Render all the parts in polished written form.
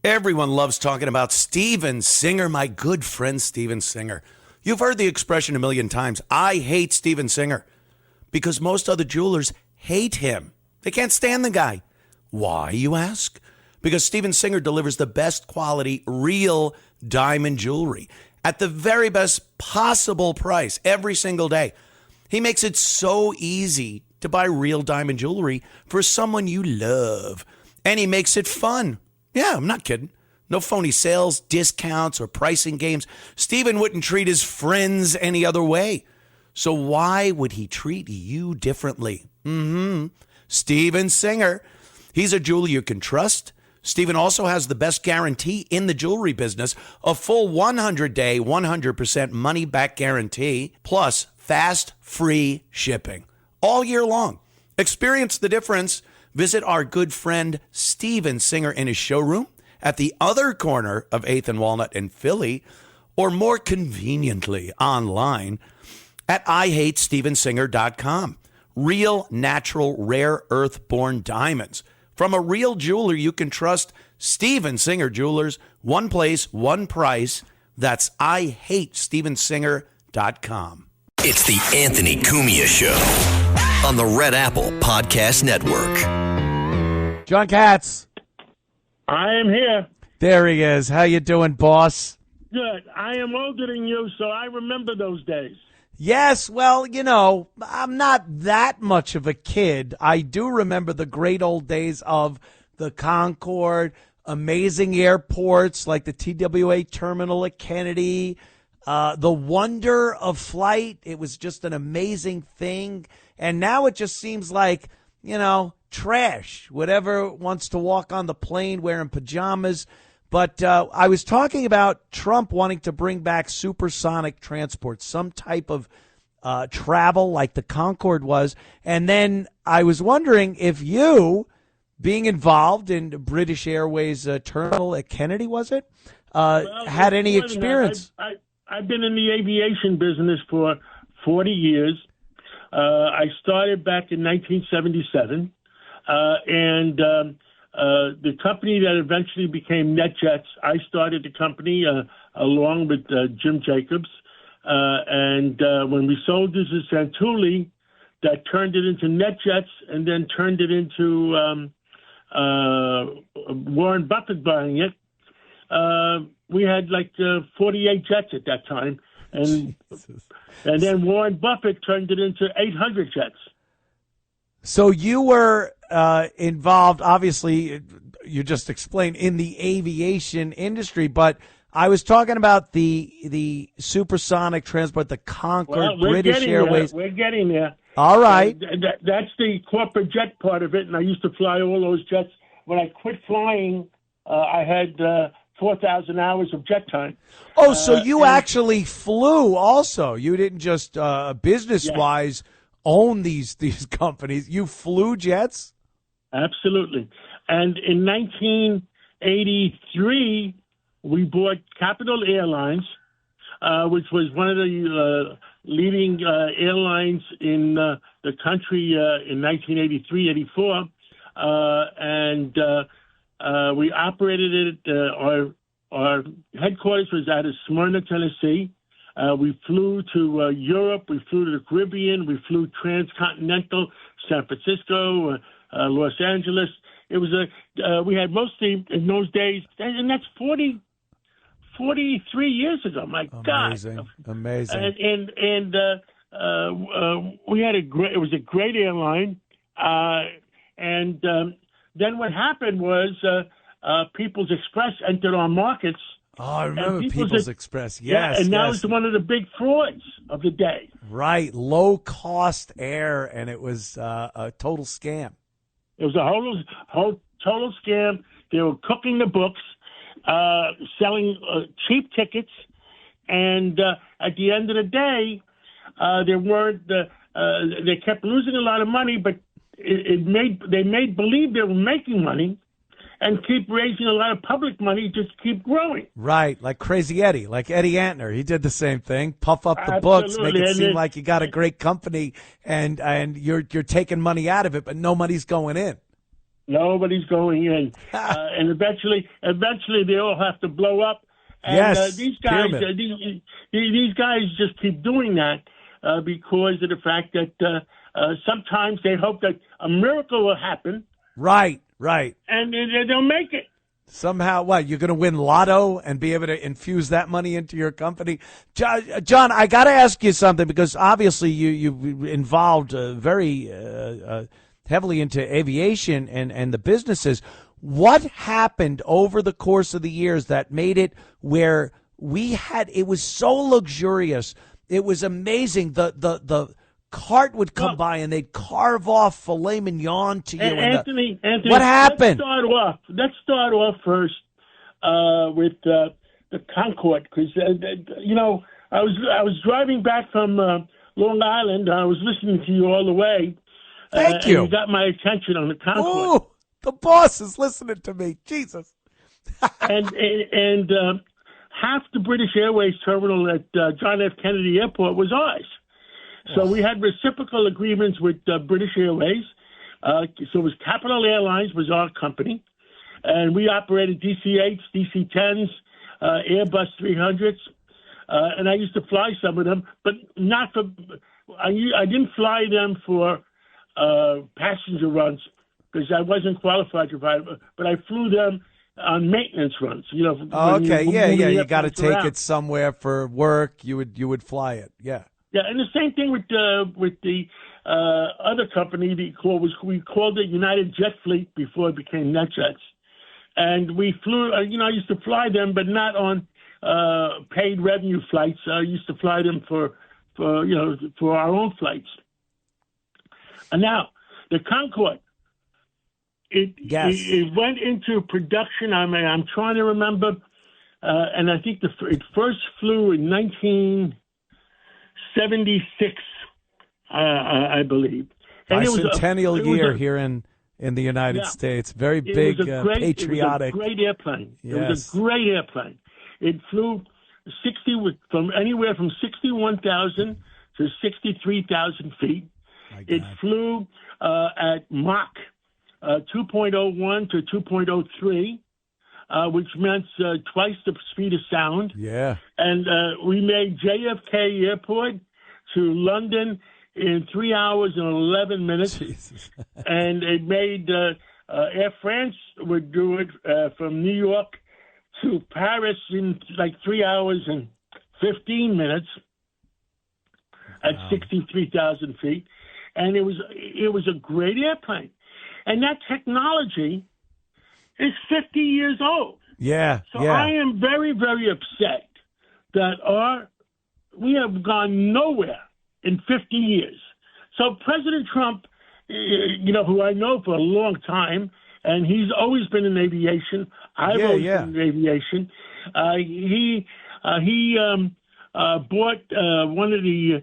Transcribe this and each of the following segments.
Everyone loves talking about Steven Singer, my good friend Steven Singer. You've heard the expression a million times. I hate Steven Singer because most other jewelers hate him. They can't stand the guy. Why, you ask? Because Steven Singer delivers the best quality, real diamond jewelry at the very best possible price every single day. He makes it so easy to buy real diamond jewelry for someone you love. And he makes it fun. Yeah, I'm not kidding. No phony sales, discounts, or pricing games. Steven wouldn't treat his friends any other way. So why would he treat you differently? Steven Singer. He's a jeweler you can trust. Steven also has the best guarantee in the jewelry business, a full 100-day, 100% money-back guarantee, plus fast, free shipping all year long. Experience the difference. Visit our good friend Steven Singer in his showroom at the other corner of 8th and Walnut in Philly, or more conveniently online at IHateStevenSinger.com. Real, natural, rare earth-born diamonds from a real jeweler you can trust. Steven Singer Jewelers, one place, one price. That's IHateStevenSinger.com. It's the Anthony Cumia Show on the Red Apple Podcast Network. John Katz. I am here. There he is. How you doing, boss? Good. I am older than you, so I remember those days. Yes, well, you know, I'm not that much of a kid. I do remember the great old days of the Concorde, amazing airports like the TWA terminal at Kennedy, the wonder of flight. It was just an amazing thing. And now it just seems like, you know, trash. Whatever wants to walk on the plane wearing pajamas. But I was talking about Trump wanting to bring back supersonic transport, some type of travel like the Concorde was. And then I was wondering if you, being involved in British Airways terminal at Kennedy, was it, had any experience? I've been in the aviation business for 40 years. I started back in 1977. And the company that eventually became NetJets, I started the company along with Jim Jacobs. And when we sold this to Santulli, that turned it into NetJets and then turned it into Warren Buffett buying it. We had like 48 jets at that time. And then Warren Buffett turned it into 800 jets. So you were involved, obviously, you just explained, in the aviation industry, but I was talking about the supersonic transport, the Concorde, British Airways. We're getting there. All right. That's the corporate jet part of it, and I used to fly all those jets. When I quit flying, I had 4,000 hours of jet time. Oh, so you actually flew also. You didn't just business-wise own these companies. You flew jets? Absolutely. And in 1983, we bought Capital Airlines, which was one of the leading airlines in the country in 1983, 84. And we operated it. Our headquarters was out of Smyrna, Tennessee. We flew to Europe. We flew to the Caribbean. We flew transcontinental, San Francisco, Los Angeles. It was we had mostly in those days, and that's 43 years ago. My God, amazing. And we had it was a great airline. And then what happened was People's Express entered our markets. Oh, I remember People's Express. Yes, and now it's one of the big frauds of the day. Right, low-cost air, and it was a total scam. It was a whole total scam. They were cooking the books, selling cheap tickets, and at the end of the day, they weren't. They kept losing a lot of money, but they made believe they were making money, and keep raising a lot of public money, just keep growing. Right, like Crazy Eddie, like Eddie Antner. He did the same thing. Puff up the books, make it seem like you got a great company, and you're taking money out of it, but no money's going in. Nobody's going in, and eventually they all have to blow up. And Yes, these guys, pyramid. these guys just keep doing that because of the fact that sometimes they hope that a miracle will happen, Right. and they'll make it. Somehow, what, you're going to win lotto and be able to infuse that money into your company? John, I got to ask you something, because obviously you involved very heavily into aviation and the businesses. What happened over the course of the years that made it where it was so luxurious? It was amazing. The cart would come by and they'd carve off filet mignon to you. Anthony, what happened? Let's start off first with the Concorde, because I was driving back from Long Island. I was listening to you all the way. Thank you. And you got my attention on the Concorde. Ooh, the boss is listening to me. Jesus. and half the British Airways terminal at John F. Kennedy Airport was ours. So we had reciprocal agreements with British Airways. So it was Capital Airlines was our company, and we operated DC-8s, DC-10s, Airbus 300s, and I used to fly some of them, but not for. I didn't fly them for passenger runs because I wasn't qualified to fly, but I flew them on maintenance runs. Okay, you got to take it somewhere for work. You would fly it, yeah. Yeah, and the same thing with the other company. We called it United Jet Fleet before it became NetJets, and we flew. I used to fly them, but not on paid revenue flights. I used to fly them for our own flights. And now the Concorde, it went into production. I'm trying to remember, and I think it first flew in 1976, I believe. And Bicentennial year here in the United States. Very big, patriotic. It was a great airplane. Yes. It was a great airplane. It flew from anywhere from 61,000 to 63,000 feet. It flew at Mach 2.01 to 2.03, which meant twice the speed of sound. Yeah. And we made JFK Airport to London in 3 hours and 11 minutes. Jesus. And it made Air France would do it from New York to Paris in like 3 hours and 15 minutes at 63,000 feet. And it was a great airplane. And that technology is 50 years old. Yeah. So I am very, very upset that we have gone nowhere in 50 years. So President Trump, who I know for a long time, and he's always been in aviation. I've always been in aviation. He bought one of the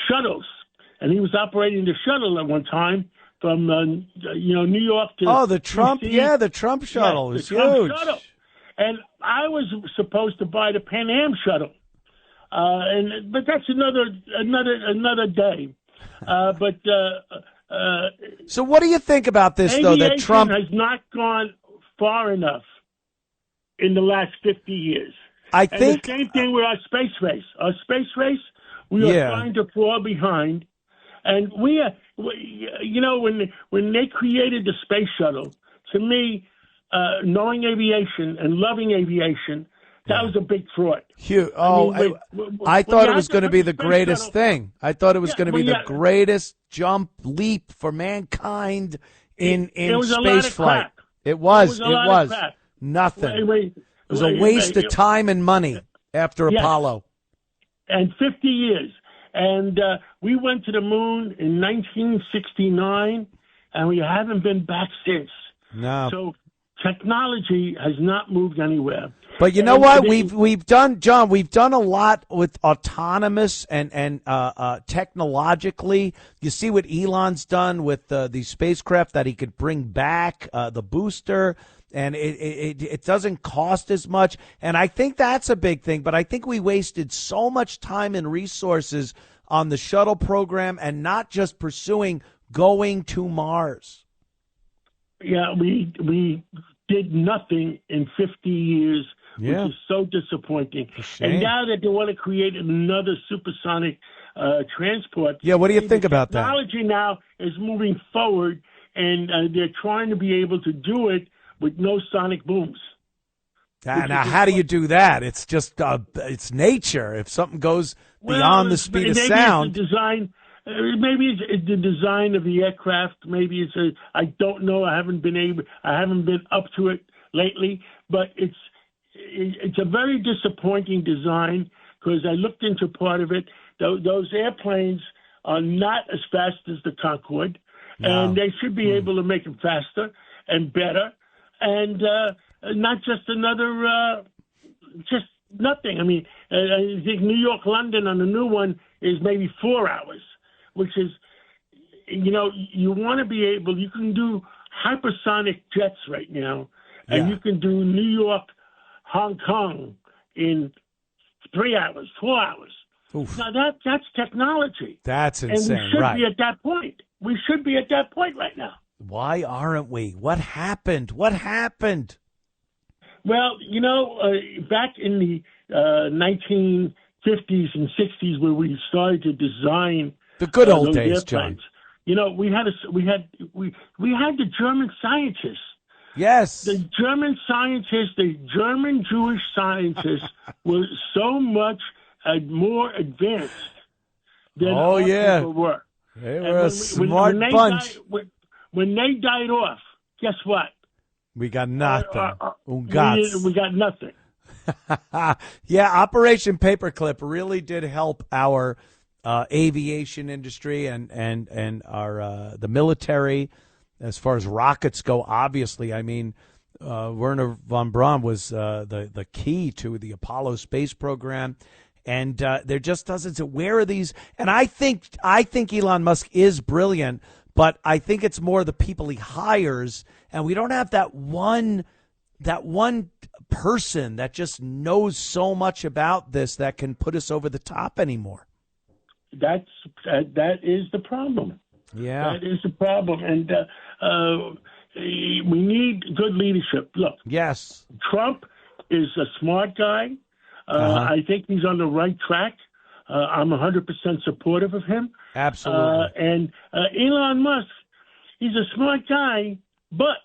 shuttles, and he was operating the shuttle at one time from New York to the Trump, DC. The Trump shuttle was huge. Trump shuttle. And I was supposed to buy the Pan Am shuttle, but that's another day. So what do you think about this, though, that Trump has not gone far enough in the last 50 years? I think the same thing with our space race. Our space race, we are trying to fall behind. And when they created the space shuttle, to me, knowing aviation and loving aviation, that was a big fraud. Huge. I thought it was going to be the greatest thing. I thought it was going to be the greatest jump leap for mankind in space flight. It was. Nothing. It was a waste of time and money after Apollo. And 50 years. And we went to the moon in 1969, and we haven't been back since. No. So technology has not moved anywhere. But you know what? We've done, John. We've done a lot with autonomous and technologically. You see what Elon's done with the spacecraft that he could bring back, the booster, and it doesn't cost as much. And I think that's a big thing. But I think we wasted so much time and resources on the shuttle program and not just pursuing going to Mars. Yeah, we did nothing in 50 years, Yeah. which is so disappointing. a shame. And now that they want to create another supersonic transport, Yeah, what do you think the about that? technology now is moving forward, and they're trying to be able to do it with no sonic booms. Now, how do you do that? It's just it's nature. If something goes beyond the speed of sound, it's the design. Maybe it's the design of the aircraft. Maybe I don't know. I haven't been up to it lately. But it's a very disappointing design because I looked into part of it. Those airplanes are not as fast as the Concorde, and they should be able to make them faster and better, and not just another just nothing. I mean, I think New York, London on the new one is maybe 4 hours, which is, you want to be able, you can do hypersonic jets right now, and you can do New York, Hong Kong in 3 hours, 4 hours. Oof. Now that's technology. That's insane, and we should right? be at that point. We should be at that point right now. Why aren't we? What happened? What happened? Well, back in the 1950s and 60s, where we started to design The good old those days, airplanes, John. we had the German scientists. Yes. The German scientists, the German Jewish scientists, were so much more advanced than our people were. They were a smart bunch. When they died off, guess what? We got nothing. We got nothing. Yeah, Operation Paperclip really did help our aviation industry and our the military as far as rockets go. Obviously, I mean, Werner von Braun was the key to the Apollo space program. And there just doesn't. So where are these? And I think Elon Musk is brilliant, but I think it's more the people he hires, and we don't have that one person that just knows so much about this that can put us over the top anymore. That is the problem. Yeah, that is the problem, and we need good leadership. Look, yes, Trump is a smart guy. I think he's on the right track. I'm 100% supportive of him. Absolutely. And Elon Musk, he's a smart guy, but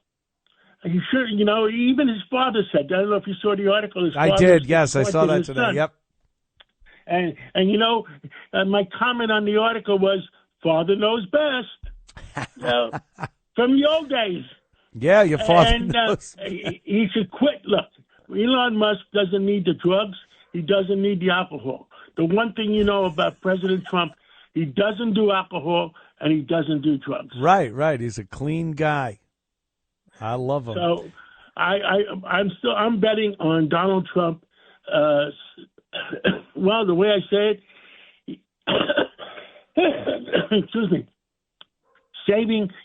he should, even his father said, I don't know if you saw the article. I did, yes, I saw that today. Yep. And my comment on the article was, father knows best. From the old days. Yeah, your father knows. He should quit. Look, Elon Musk doesn't need the drugs. He doesn't need the alcohol. The one thing you know about President Trump, he doesn't do alcohol and he doesn't do drugs. Right. He's a clean guy. I love him. So I'm betting on Donald Trump. Well, the way I say it, excuse me,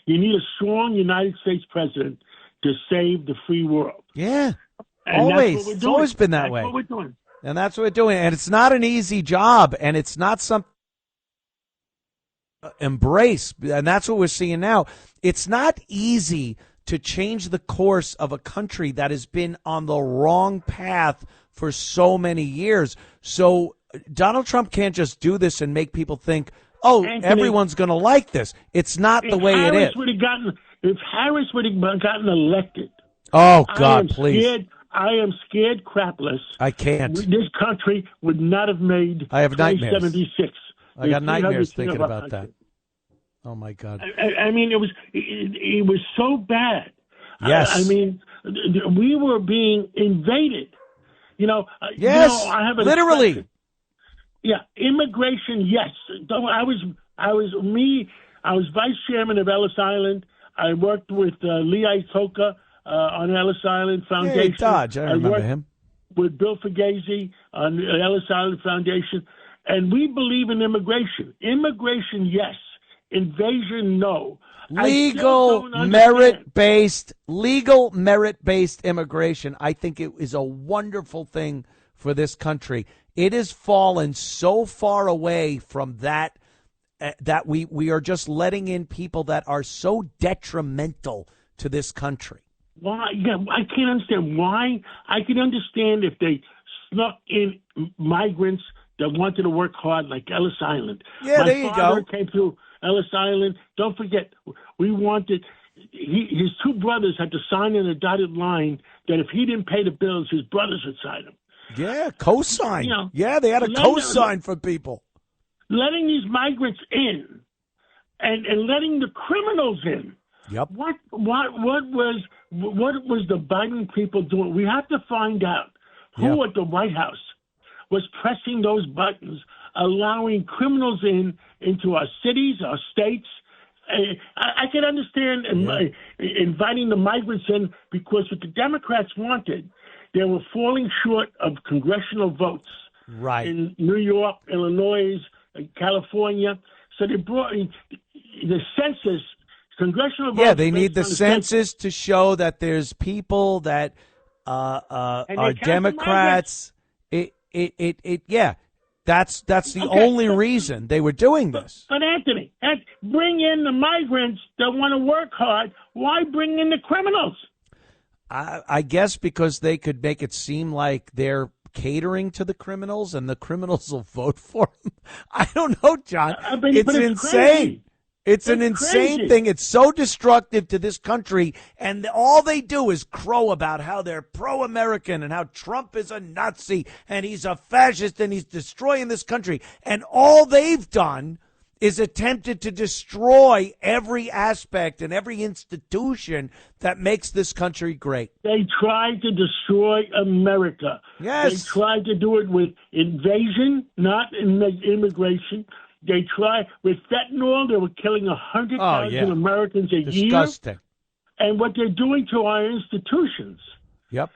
you need a strong United States president to save the free world. Yeah. And always. It's always been that way. That's what we're doing. And that's what we're doing. And it's not an easy job, and it's not something embrace. And that's what we're seeing now. It's not easy to change the course of a country that has been on the wrong path for so many years. So Donald Trump can't just do this and make people think, Anthony, everyone's going to like this. It's not the way it is. If Harris would have gotten elected, oh, God, please. I am scared crapless. I can't. This country would not have made. I have nightmares. 76. I got nightmares thinking about that. Oh my God! I mean, it was so bad. Yes. I mean, we were being invaded. Yes. I have literally. Expression. Yeah, immigration. Yes. I was vice chairman of Ellis Island. I worked with Lee Iacocca on Ellis Island Foundation. Hey, Dodge, I remember him. With Bill Fugazi on the Ellis Island Foundation. And we believe in immigration. Immigration, yes. Invasion, no. Legal merit-based immigration. I think it is a wonderful thing for this country. It has fallen so far away from that that we are just letting in people that are so detrimental to this country. Why? Yeah, I can't understand why. I can understand if they snuck in migrants that wanted to work hard, like Ellis Island. Yeah, there you My father go. came through Ellis Island. Don't forget, we wanted. His two brothers had to sign in a dotted line that if he didn't pay the bills, his brothers would sign them. Yeah, cosign. You know, Yeah, they had a cosign for people. Letting these migrants in and letting the criminals in. Yep. What was the Biden people doing? We have to find out who at the White House was pressing those buttons, allowing criminals into our cities, our states. I can understand inviting the migrants in because what the Democrats wanted, they were falling short of congressional votes in New York, Illinois, California. So they brought in the census, congressional votes. Yeah, they need the census to show that there's people that are Democrats. That's the only reason they were doing this. But Anthony, bring in the migrants that want to work hard. Why bring in the criminals? I guess because they could make it seem like they're catering to the criminals and the criminals will vote for them. I don't know, John. It's insane. Crazy. It's an insane thing. It's so destructive to this country, and all they do is crow about how they're pro-American and how Trump is a Nazi and he's a fascist and he's destroying this country. And all they've done is attempted to destroy every aspect and every institution that makes this country great. They tried to destroy America. Yes. They tried to do it with invasion, not immigration. They tried with fentanyl. They were killing 100,000 Americans a year. Disgusting. And what they're doing to our institutions. Yep.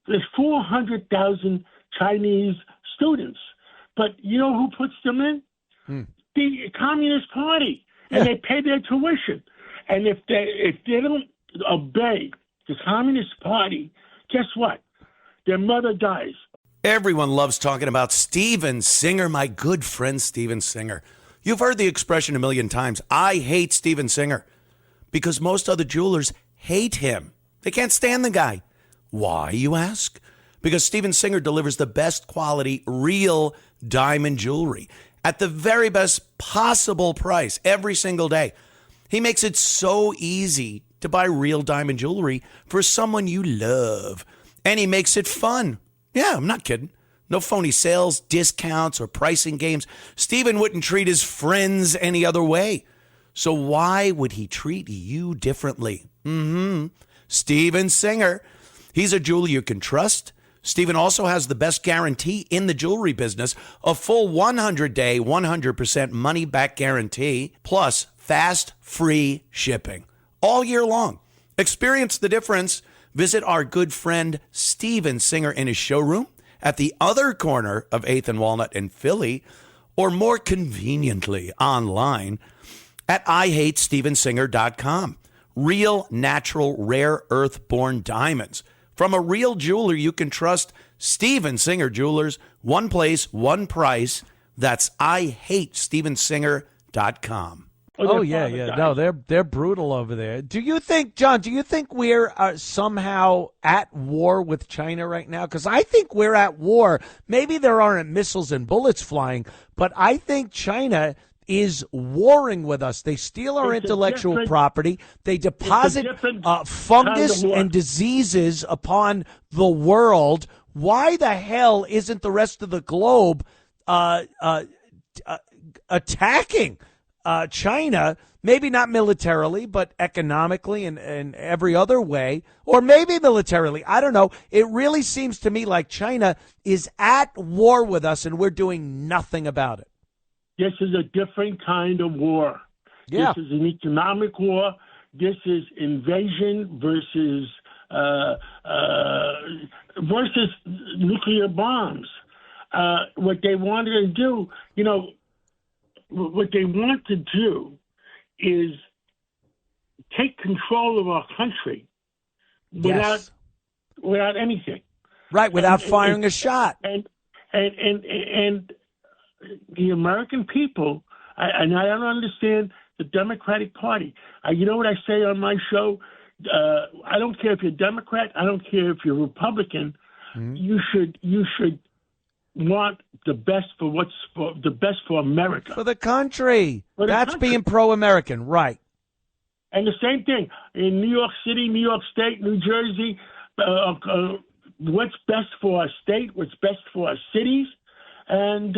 There's 400,000 Chinese students, but you know who puts them in? The Communist Party, and they pay their tuition. And if they don't obey the Communist Party, guess what? Their mother dies. Everyone loves talking about Steven Singer, my good friend Steven Singer. You've heard the expression a million times. I hate Steven Singer because most other jewelers hate him. They can't stand the guy. Why, you ask? Because Steven Singer delivers the best quality, real diamond jewelry at the very best possible price every single day. He makes it so easy to buy real diamond jewelry for someone you love. And he makes it fun. Yeah, I'm not kidding. No phony sales, discounts, or pricing games. Steven wouldn't treat his friends any other way. So why would he treat you differently? Steven Singer. He's a jeweler you can trust. Steven also has the best guarantee in the jewelry business, a full 100-day, 100% money-back guarantee, plus fast, free shipping all year long. Experience the difference. Visit our good friend Steven Singer in his showroom at the other corner of 8th and Walnut in Philly, or more conveniently online at IHateStevenSinger.com. Real, natural, rare earth-born diamonds from a real jeweler you can trust. Steven Singer Jewelers, one place, one price. That's IHateStevenSinger.com. Oh, yeah. No, they're brutal over there. Do you think, John, we're somehow at war with China right now? Because I think we're at war. Maybe there aren't missiles and bullets flying, but I think China is warring with us. They steal our intellectual property. They deposit fungus and diseases upon the world. Why the hell isn't the rest of the globe attacking China, maybe not militarily, but economically and every other way, or maybe militarily? I don't know. It really seems to me like China is at war with us and we're doing nothing about it. This is a different kind of war. Yeah. This is an economic war. This is invasion versus nuclear bombs. What they wanted to do, what they want to do is take control of our country without anything. Right, without firing a shot. And the American people, and I don't understand the Democratic Party. You know what I say on my show? I don't care if you're Democrat. I don't care if you're Republican. Mm-hmm. You should want the best for America, For the country. That's country. being pro-American, right? And the same thing in New York City, New York State, New Jersey. What's best for our state? What's best for our cities? And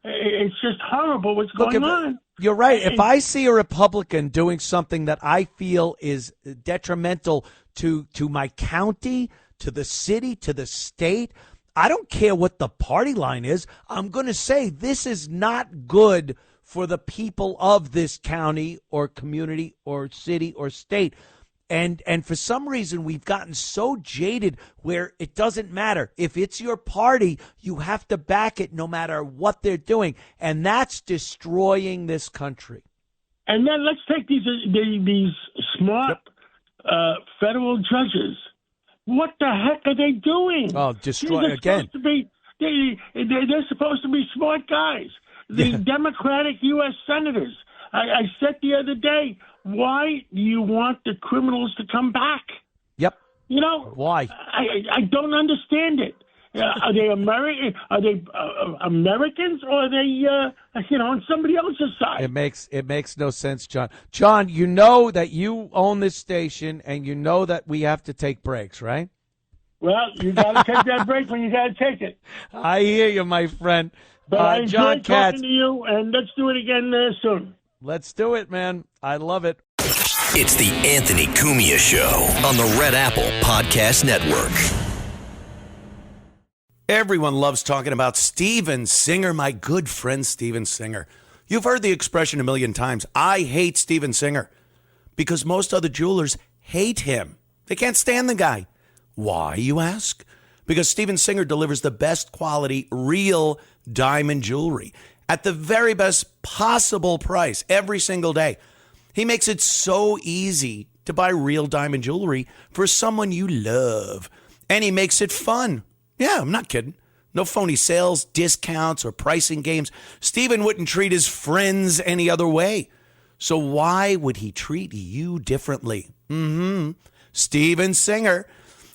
it's just horrible what's going on. You're right. If I see a Republican doing something that I feel is detrimental to my county, to the city, to the state, I don't care what the party line is. I'm going to say this is not good for the people of this county or community or city or state. And for some reason, we've gotten so jaded where it doesn't matter. If it's your party, you have to back it no matter what they're doing. And that's destroying this country. And then let's take these smart federal judges. What the heck are they doing? Oh, destroy again. They're supposed to be smart guys. The Democratic U.S. senators. I said the other day, why do you want the criminals to come back? Yep. You know why? I don't understand it. Are they American? Are they Americans, or are they on somebody else's side? It makes no sense, John. John, you know that you own this station, and you know that we have to take breaks, right? Well, you got to take that break when you got to take it. I hear you, my friend. But I enjoyed John talking Katz. to you, and let's do it again soon. Let's do it, man. I love it. It's the Anthony Cumia Show on the Red Apple Podcast Network. Everyone loves talking about Steven Singer, my good friend Steven Singer. You've heard the expression a million times. I hate Steven Singer because most other jewelers hate him. They can't stand the guy. Why, you ask? Because Steven Singer delivers the best quality, real diamond jewelry at the very best possible price every single day. He makes it so easy to buy real diamond jewelry for someone you love. And he makes it fun. Yeah, I'm not kidding. No phony sales, discounts, or pricing games. Steven wouldn't treat his friends any other way. So why would he treat you differently? Steven Singer.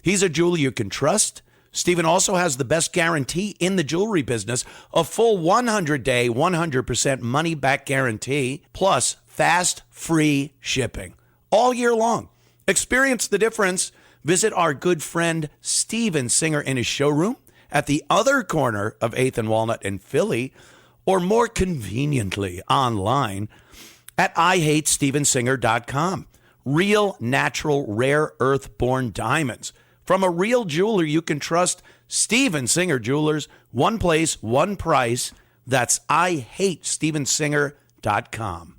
He's a jeweler you can trust. Steven also has the best guarantee in the jewelry business, a full 100-day, 100% money-back guarantee, plus fast, free shipping all year long. Experience the difference. Visit our good friend Steven Singer in his showroom at the other corner of 8th and Walnut in Philly, or more conveniently online at IHateStevenSinger.com. Real, natural, rare earth-born diamonds from a real jeweler you can trust. Steven Singer Jewelers. One place, one price. That's IHateStevenSinger.com.